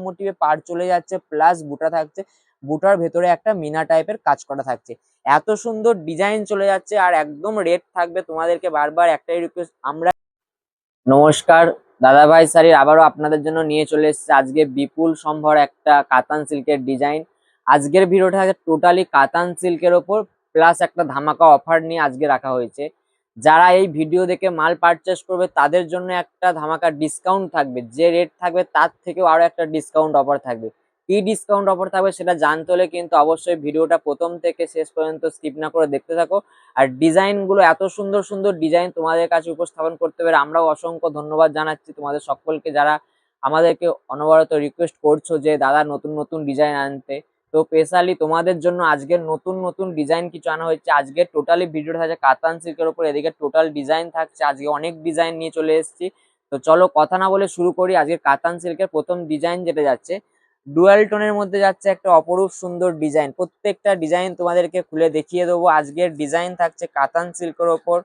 মোটিভে পাড় চলে যাচ্ছে, প্লাস বুটা থাকছে, বুটার ভেতরে একটা মিনা টাইপের কাজ করা থাকছে। এত সুন্দর ডিজাইন চলে যাচ্ছে আর একদম রেট থাকবে। তোমাদেরকে বারবার একটাই রিকোয়েস্ট, আমরা নমস্কার দাদা ভাই শাড়ির আবারও আপনাদের জন্য নিয়ে চলে এসেছে আজকে বিপুল সম্ভার একটা কাতান সিল্কের ডিজাইন। আজকের ভিডিওটা টোটালি কাতান সিল্কের ওপর প্লাস একটা ধামাকা অফার নিয়ে আজকে রাখা হয়েছে। যারা এই ভিডিও দেখে মাল পারচেস করবে তাদের জন্য একটা ধামাকা ডিসকাউন্ট থাকবে, যে রেট থাকবে তার থেকেও আরো একটা ডিসকাউন্ট অফার থাকবে। কি ডিসকাউন্ট অফার থাকবে সেটা জানতে হলে কিন্তু অবশ্যই ভিডিওটা প্রথম থেকে শেষ পর্যন্ত স্কিপ না করে দেখতে থাকো। আর ডিজাইন গুলো এত সুন্দর সুন্দর ডিজাইন তোমাদের কাছে উপস্থাপন করতে পেরে আমরাও অসংখ্য ধন্যবাদ জানাচ্ছি তোমাদের সকলকে, যারা আমাদেরকে অনবরত রিকোয়েস্ট করছো যে দাদা নতুন নতুন ডিজাইন আনতে। তো স্পেশালি তোমাদের জন্য আজকের নতুন নতুন ডিজাইন কিছু আনা হয়েছে। আজকে টোটালি ভিডিওটা থাকছে কাতান সিল্কের উপর, এদিকে টোটাল ডিজাইন থাকছে। আজকে অনেক ডিজাইন নিয়ে চলে এসেছি। তো চলো কথা না বলে শুরু করি। আজকে কাতান সিল্কের প্রথম ডিজাইন যেটা যাচ্ছে ডুয়াল টোনের মধ্যে যাচ্ছে, একটা অপরূপ সুন্দর ডিজাইন। প্রত্যেকটা ডিজাইন তোমাদেরকে খুলে দেখিয়ে দেবো। আজকের ডিজাইন থাকছে কাতান সিল্কের ওপর।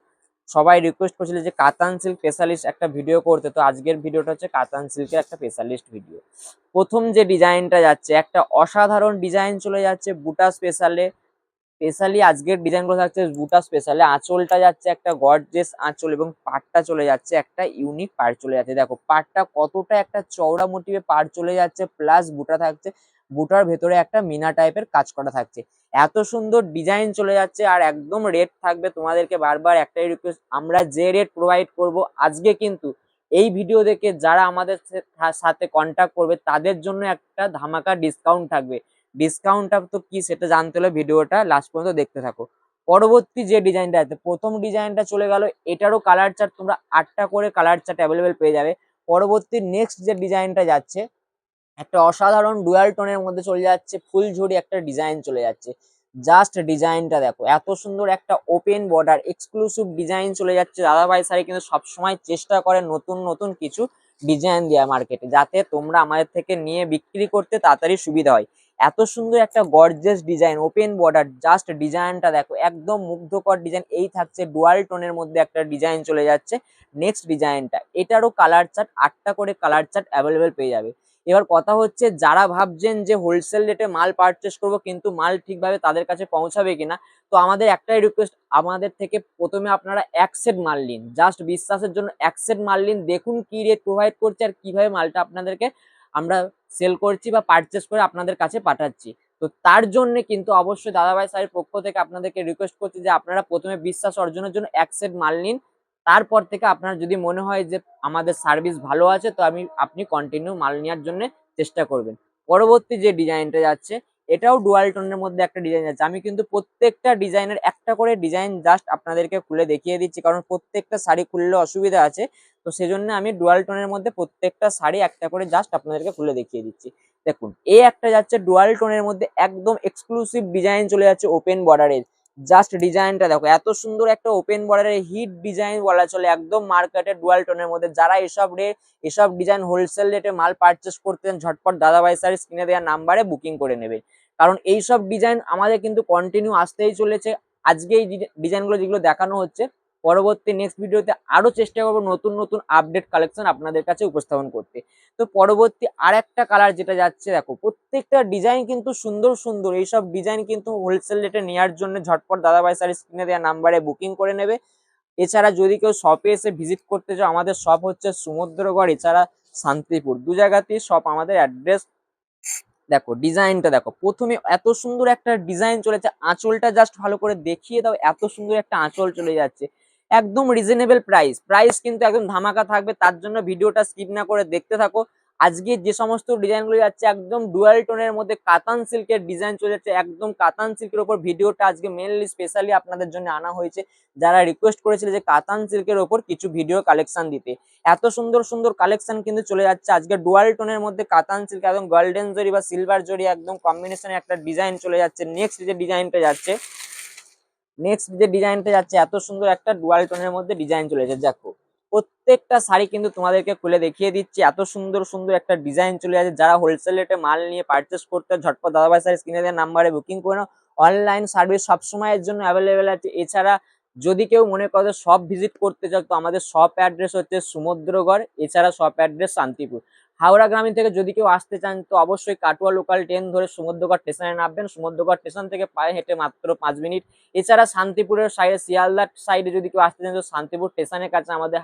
সবাই রিকোয়েস্ট করছিল যে কাতান সিল্ক স্পেশালিস্ট একটা ভিডিও করতে, তো আজকের ভিডিওটা হচ্ছে কাতান সিল্কের একটা স্পেশালিস্ট ভিডিও। প্রথম যে ডিজাইনটা যাচ্ছে একটা অসাধারণ ডিজাইন চলে যাচ্ছে বুটা স্পেশালে। স্পেশালি আজকের ডিজাইনগুলো থাকছে বুটা স্পেশালে। আঁচলটা যাচ্ছে একটা গর্জিয়াস আঁচল এবং পাড়টা চলে যাচ্ছে একটা ইউনিক পাড় চলে যাচ্ছে। দেখো পাড়টা কতটা একটা চওড়া মোটিভে পাড় চলে যাচ্ছে, প্লাস বুটা থাকছে, বুটার ভেতরে একটা মিনা টাইপের কাজ করা থাকছে। এত সুন্দর ডিজাইন চলে যাচ্ছে আর একদম রেট থাকবে। তোমাদেরকে বারবার একটাই রিকোয়েস্ট, আমরা যে রেট প্রোভাইড করব আজকে কিন্তু এই ভিডিও দেখে যারা আমাদের সাথে কন্ট্যাক্ট করবে তাদের জন্য একটা ধামাকা ডিসকাউন্ট থাকবে। ডিসকাউন্টটা তো কি সেটা জানতে হলে ভিডিওটা লাস্ট পর্যন্ত দেখতে থাকো। পরবর্তী যে ডিজাইনটা আছে, প্রথম ডিজাইনটা চলে গেল, এটারও কালার চার্ট তোমরা 8টা করে কালার চার্ট অ্যাভেলেবেল পেয়ে যাবে। পরবর্তী নেক্সট যে ডিজাইনটা যাচ্ছে একটা অসাধারণ ডুয়াল টোনের মধ্যে চলে যাচ্ছে, ফুলঝুরি একটা ডিজাইন চলে যাচ্ছে। জাস্ট ডিজাইনটা দেখো, এত সুন্দর একটা ওপেন বর্ডার এক্সক্লুসিভ ডিজাইন চলে যাচ্ছে। দাদাভাই শাড়ি কিন্তু সবসময় চেষ্টা করে নতুন নতুন কিছু ডিজাইন দেওয়া মার্কেটে, যাতে তোমরা আমাদের থেকে নিয়ে বিক্রি করতে তাড়াতাড়ি সুবিধা হয়। এত সুন্দর একটা gorgeous design open border, just ডিজাইনটা দেখো একদম মুগ্ধকর ডিজাইন। এই থাকছে ডুয়াল টোনের মধ্যে একটা ডিজাইন চলে যাচ্ছে। নেক্সট ডিজাইনটা, এটারও কালার চার্ট 8টা করে কালার চার্ট অ্যাভেলেবেল পেয়ে যাবে। এবার কথা হচ্ছে যারা ভাবছেন যে হোলসেল রেটে মাল পারচেস করবো কিন্তু মাল ঠিকভাবে তাদের কাছে পৌঁছাবে কিনা, তো আমাদের একটাই রিকোয়েস্ট, আমাদের থেকে প্রথমে আপনারা এক সেট মাল নিন, জাস্ট বিশ্বাসের জন্য এক সেট মাল নিন, দেখুন কি রেট প্রোভাইড করছে আর কিভাবে মালটা আপনাদেরকে আমরা সেল করছি বা পারচেস করে আপনাদের কাছে পাঠাচ্ছি। তো তার জন্য কিন্তু অবশ্যই দাদাভাই স্যারের পক্ষ থেকে আপনাদেরকে রিকোয়েস্ট করছি যে আপনারা প্রথমে বিশ্বাস অর্জনের জন্য এক সেট মাল নিন। তারপর থেকে আপনার যদি মনে হয় যে আমাদের সার্ভিস ভালো আছে তো আপনি কন্টিনিউ মাল নেওয়ার জন্য চেষ্টা করবেন। পরবর্তী যে ডিজাইনটা যাচ্ছে এটাও ডুয়াল টোনের মধ্যে একটা ডিজাইন আছে। আমি কিন্তু প্রত্যেকটা ডিজাইনের একটা করে ডিজাইন জাস্ট আপনাদেরকে খুলে দেখিয়ে দিচ্ছি, কারণ প্রত্যেকটা শাড়ি খুললে অসুবিধা আছে। তো সেজন্য আমি ডুয়াল টোনের মধ্যে প্রত্যেকটা শাড়ি একটা করে জাস্ট আপনাদেরকে খুলে দেখিয়ে দিচ্ছি। দেখুন এই একটা যাচ্ছে ডুয়াল টোনের মধ্যে একদম এক্সক্লুসিভ ডিজাইন চলে যাচ্ছে ওপেন বর্ডারের। জাস্ট ডিজাইনটা দেখো, এত সুন্দর একটা ওপেন বর্ডারের হিট ডিজাইন বলা চলে, একদম মার্কেটে ডুয়াল টোনের মধ্যে। যারা এসব ডিজাইন হোলসেল রেটে মাল পারচেস করতেন ঝটপট দাদাভাই স্যার স্ক্রিনে দেওয়া নাম্বারে বুকিং করে নেবে, কারণ এইসব ডিজাইন আমাদের কিন্তু কন্টিনিউ আসতেই চলেছে। আজকে এই ডিজাইনগুলো যেগুলো দেখানো হচ্ছে, পরবর্তী নেক্সট ভিডিওতে আরো চেষ্টা করবো নতুন নতুন আপডেট কালেকশন আপনাদের কাছে উপস্থাপন করতে। তো পরবর্তী আর একটা কালার যেটা যাচ্ছে, দেখো প্রত্যেকটা ডিজাইন কিন্তু সুন্দর সুন্দর। এইসব ডিজাইন কিন্তু হোলসেল রেটে নেওয়ার জন্য ঝটপট দাদাভাই স্যার স্ক্রিনে দেওয়া নাম্বারে বুকিং করে নেবে। এছাড়া যদি কেউ শপে এসে ভিজিট করতে চাও, আমাদের শপ হচ্ছে সমুদ্রগড়, এছাড়া শান্তিপুর, দু জায়গাতেই শপ আমাদের অ্যাড্রেস। দেখো ডিজাইনটা দেখো, প্রথমে এত সুন্দর একটা ডিজাইন চলেছে, আঁচলটা জাস্ট ভালো করে দেখিয়ে দাও। এত সুন্দর একটা আঁচল চলে যাচ্ছে, একদম রিজনেবল প্রাইস কিন্তু একদম ধামাকা থাকবে। তার জন্য ভিডিওটা স্কিপ না করে দেখতে থাকো। আজকে যে সমস্ত ডিজাইনগুলো যাচ্ছে একদম ডুয়াল টোনের মধ্যে কাতান সিল্কের ডিজাইন চলে যাচ্ছে, একদম কাতান সিল্কের উপর ভিডিওটা আজকে মেনলি স্পেশালি আপনাদের জন্য আনা হয়েছে, যারা রিকোয়েস্ট করেছিল যে কাতান সিল্কের ওপর কিছু ভিডিও কালেকশন দিতে। এত সুন্দর সুন্দর কালেকশন কিন্তু চলে যাচ্ছে আজকে ডুয়াল টোনের মধ্যে কাতান সিল্ক, একদম গোল্ডেন জরি বা সিলভার জরি একদম কম্বিনেশনে একটা ডিজাইন চলে যাচ্ছে। নেক্সট যে ডিজাইনটা যাচ্ছে এত সুন্দর একটা ডুয়াল টোনের মধ্যে ডিজাইন চলে যাচ্ছে। দেখো প্রত্যেকটা শাড়ি কিন্তু তোমাদেরকে খুলে দেখিয়ে দিচ্ছি, এত সুন্দর সুন্দর একটা ডিজাইন চলে যাচ্ছে। যারা হোলসেল রেটে মাল নিয়ে পারচেস করতে ঝটপট দাদাভাই স্যার স্ক্রিনে দেওয়া নাম্বারে বুকিং করে নাও। অনলাইন সার্ভিস সবসময়ের জন্য অ্যাভেলেবেল আছে। এছাড়া যদি কেউ মনে করে শপ ভিজিট করতে চাও, তো আমাদের শপ অ্যাড্রেস হচ্ছে সমুদ্রগড়, এছাড়া শপ অ্যাড্রেস শান্তিপুর। হাওড়া গ্রামীণ থেকে যদি কেউ আসতে চান তো অবশ্যই কাটোয়া লোকাল ট্রেন ধরে সমুদ্রগড় স্টেশনে নামবেন, সমুদ্রগড় স্টেশন থেকে পায়ে হেঁটে মাত্র 5 মিনিট। এছাড়া শান্তিপুরের সাইডে শিয়ালদার সাইডে যদি কেউ আসতে চান তো শান্তিপুর স্টেশনের কাছে আমাদের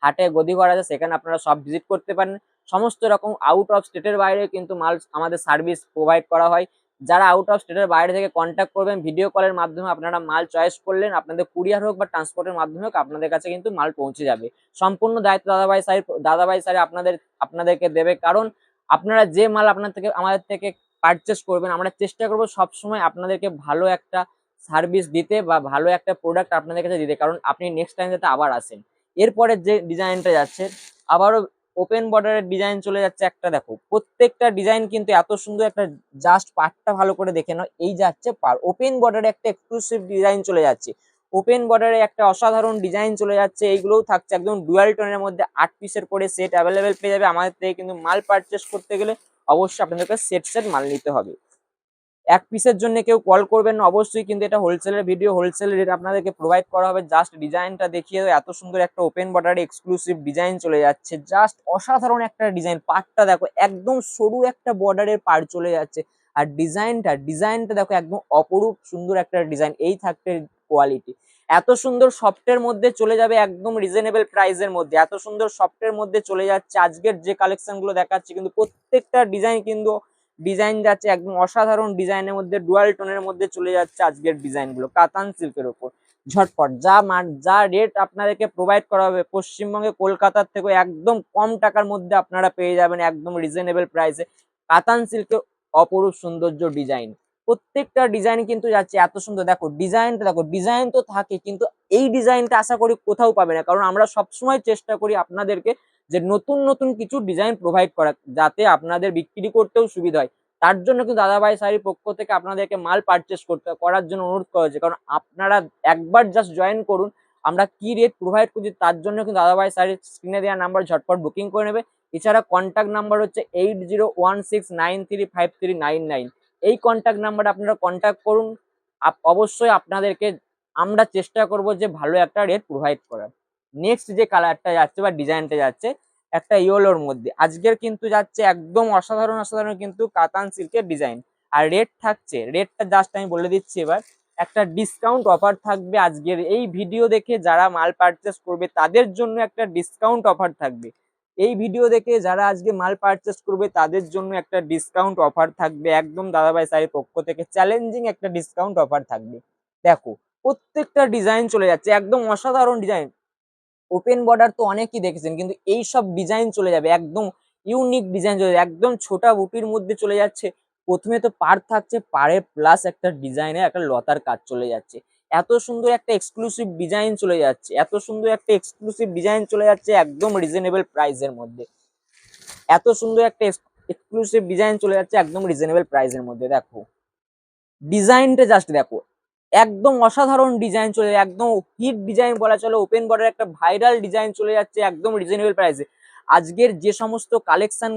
হাটে গদিঘর আছে, সেখানে আপনারা সব ভিজিট করতে পারেন। সমস্ত রকম আউট অফ স্টেটের বাইরে কিন্তু মাল আমাদের সার্ভিস প্রোভাইড করা হয়। যারা আউট অফ স্টেটের বাইরে থেকে কন্ট্যাক্ট করবেন ভিডিও কলের মাধ্যমে, আপনারা মাল চয়েস করলেন, আপনাদের কুরিয়ার হোক বা ট্রান্সপোর্টের মাধ্যমে হোক আপনাদের কাছে কিন্তু মাল পৌঁছে যাবে। সম্পূর্ণ দায়িত্ব দাদাভাই স্যার আপনাদেরকে দেবে, কারণ আপনারা যে মাল আমাদের থেকে পারচেস করবেন আমরা চেষ্টা করবো সবসময় আপনাদেরকে ভালো একটা সার্ভিস দিতে বা ভালো একটা প্রোডাক্ট আপনাদের কাছে দিতে, কারণ আপনি নেক্সট টাইম যাতে আবার আসেন। এরপরে যে ডিজাইনটা যাচ্ছে আবারও ওপেন বর্ডারের ডিজাইন চলে যাচ্ছে একটা, দেখো প্রত্যেকটা ডিজাইন কিন্তু এত সুন্দর, একটা জাস্ট পার্টটা ভালো করে দেখে নাও, এই যাচ্ছে পার ওপেন বর্ডারে একটা এক্সক্লুসিভ ডিজাইন চলে যাচ্ছে, ওপেন বর্ডারে একটা অসাধারণ ডিজাইন চলে যাচ্ছে। এইগুলোও থাকছে একদম ডুয়াল টোনের মধ্যে 8 পিসের করে সেট অ্যাভেলেবেল পেয়ে যাবে আমাদের থেকে। কিন্তু মাল পারচেস করতে গেলে অবশ্যই আপনাদেরকে সেট মাল নিতে হবে। এক পিসের জন্য কেউ কল করবেন না অবশ্যই, কিন্তু এটা হোলসেলের ভিডিও, হোলসেল রেট আপনাদেরকে প্রোভাইড করা হবে। জাস্ট ডিজাইনটা দেখিয়ে এত সুন্দর একটা ওপেন বর্ডারে এক্সক্লুসিভ ডিজাইন চলে যাচ্ছে, জাস্ট অসাধারণ একটা ডিজাইন। পার্টটা দেখো একদম সরু একটা বর্ডারের পার্ট চলে যাচ্ছে, আর ডিজাইনটা দেখো একদম অপরূপ সুন্দর একটা ডিজাইন। এই থাকতে কোয়ালিটি এত সুন্দর সফটের মধ্যে চলে যাবে একদম রিজনেবল প্রাইসের মধ্যে, এত সুন্দর সফটের মধ্যে চলে যাচ্ছে। আজকের যে কালেকশন গুলো দেখাচ্ছি কিন্তু প্রত্যেকটা ডিজাইন যাচ্ছে একদম অসাধারণ ডিজাইনের মধ্যে, ডুয়াল টোনের মধ্যে চলে যাচ্ছে আজকের ডিজাইন গুলো কাতান সিল্কের উপর। ঝটপট যা রেট আপনাদেরকে প্রোভাইড করা হবে পশ্চিমবঙ্গে কলকাতার থেকে একদম কম টাকার মধ্যে আপনারা পেয়ে যাবেন একদম রিজনেবল প্রাইসে কাতান সিল্কের অপরূপ সৌন্দর্য ডিজাইন। প্রত্যেকটা ডিজাইন কিন্তু যাচ্ছে এত সুন্দর, দেখো ডিজাইন তো থাকে কিন্তু এই ডিজাইনটা আশা করি কোথাও পাবে না, কারণ আমরা সবসময় চেষ্টা করি আপনাদেরকে যে নতুন নতুন কিছু ডিজাইন প্রোভাইড করা, যাতে আপনাদের বিক্রি করতেও সুবিধা হয়। তার জন্য কিন্তু দাদাভাই শাড়ির পক্ষ থেকে আপনাদেরকে মাল পারচেস করার জন্য অনুরোধ করা হয়েছে, কারণ আপনারা একবার জাস্ট জয়েন করুন, আমরা কি রেট প্রোভাইড করছি তার জন্য কিন্তু দাদাভাই শাড়ির স্ক্রিনে দেওয়া নাম্বার ঝটপট বুকিং করে নেবে। এছাড়া কন্ট্যাক্ট নাম্বার হচ্ছে 8016935399। এই কন্ট্যাক্ট নাম্বারে আপনারা কন্ট্যাক্ট করুন, অবশ্যই আপনাদেরকে আমরা চেষ্টা করব যে ভালো একটা রেট প্রোভাইড করার। নেক্সট যে কালারটা যাচ্ছে বা ডিজাইনটা যাচ্ছে একটা ইয়েলোর মধ্যে, আজকের কিন্তু যাচ্ছে একদম অসাধারণ কিন্তু কাতান সিল্কের ডিজাইন। আর রেটটা জাস্ট আমি বলে দিচ্ছি এবার, একটা ডিসকাউন্ট অফার থাকবে আজকের এই ভিডিও দেখে যারা মাল পারচেস করবে তাদের জন্য একটা ডিসকাউন্ট অফার থাকবে। এই ভিডিও দেখে যারা আজকে মাল পারচেস করবে তাদের জন্য একটা ডিসকাউন্ট অফার থাকবে, একদম দাদাভাই শাড়ির পক্ষ থেকে চ্যালেঞ্জিং একটা ডিসকাউন্ট অফার থাকবে। দেখো প্রত্যেকটা ডিজাইন চলে যাচ্ছে একদম অসাধারণ ডিজাইন। ওপেন বর্ডার তো অনেকেই দেখেছেন, কিন্তু এই সব ডিজাইন চলে যাবে একদম ইউনিক ডিজাইন চলে যাবে, একদম ছোটা বুটির মধ্যে চলে যাচ্ছে। প্রথমে তো পার থাকছে, পারে প্লাস একটা ডিজাইনের একটা লতার কাজ চলে যাচ্ছে, এত সুন্দর একটা এক্সক্লুসিভ ডিজাইন চলে যাচ্ছে, একদম রিজনেবল প্রাইসের মধ্যে। এত সুন্দর একটা এক্সক্লুসিভ ডিজাইন চলে যাচ্ছে একদম রিজনেবল প্রাইসের মধ্যে। দেখো ডিজাইনটা জাস্ট দেখো একদম অসাধারণ ডিজাইন চলে, একদম হিট ডিজাইন বলা চলে, ওপেন বর্ডার একটা ভাইরাল ডিজাইন চলে যাচ্ছে একদম রিজনেবল প্রাইসে। আজকের যে সমস্ত কালেকশন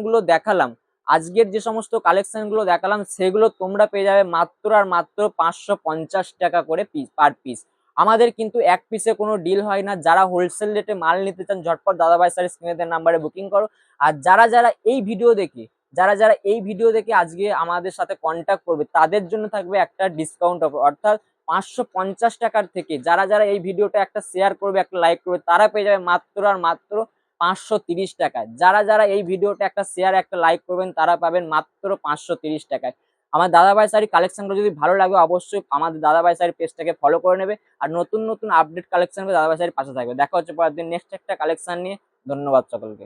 গুলো দেখালাম সেগুলো তোমরা পেয়ে যাবে মাত্র আর মাত্র 550 টাকা করে পার পিস। আমাদের কিন্তু এক পিসে কোনো ডিল হয় না, যারা হোলসেল রেটে মাল নিতে চান ঝটপট দাদাভাই স্যার স্ক্রিনের নাম্বারে বুকিং করো। আর যারা এই ভিডিও দেখে আজকে আমাদের সাথে কন্ট্যাক্ট করবে তাদের জন্য থাকবে একটা ডিসকাউন্ট অফার, অর্থাৎ 550 টাকার থেকে যারা এই ভিডিওটা একটা শেয়ার করবে, একটা লাইক করবে, তারা পেয়ে যাবে মাত্র আর মাত্র 530 টাকায়। যারা এই ভিডিওটা একটা শেয়ার একটা লাইক করবেন তারা পাবেন মাত্র 530 টাকায়। আমার দাদাভাই শাড়ি কালেকশনগুলো যদি ভালো লাগে অবশ্যই আমাদের দাদাভাই শাড়ি পেজটাকে ফলো করে নেবে, আর নতুন আপডেট কালেকশন দাদাভাই শাড়ির পাশে থাকবে। দেখা হচ্ছে পরের দিন নেক্সট একটা কালেকশন নিয়ে। ধন্যবাদ সকলকে।